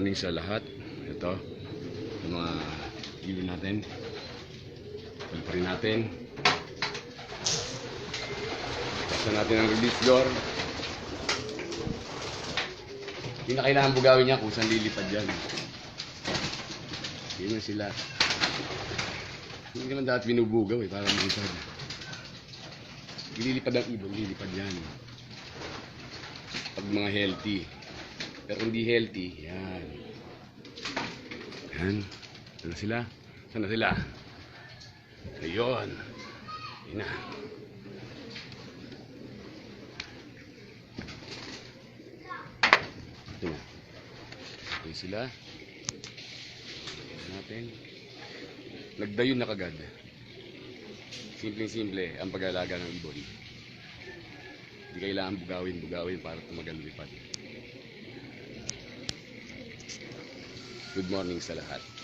morning sa lahat. Ito, yung mga ibon natin. Pagparin natin. Basta natin ang release door. Hindi na kailangan bugawin niya kung saan lilipad yan. Hindi na sila. Hindi naman dapat binubugaw para malipad. Lilipad ang ibon, lilipad yan. Pag mga healthy. Pero kung di healthy, yan. Yan. Saan na sila? Saan na sila? Ayun. Yan na. Ito na. Ito sila. Ito natin. Nagdayon na kagad. Simpleng-simple ang pag-alaga ng ibon. Hindi kailangan bugawin para tumagal lipad. Good morning sa lahat.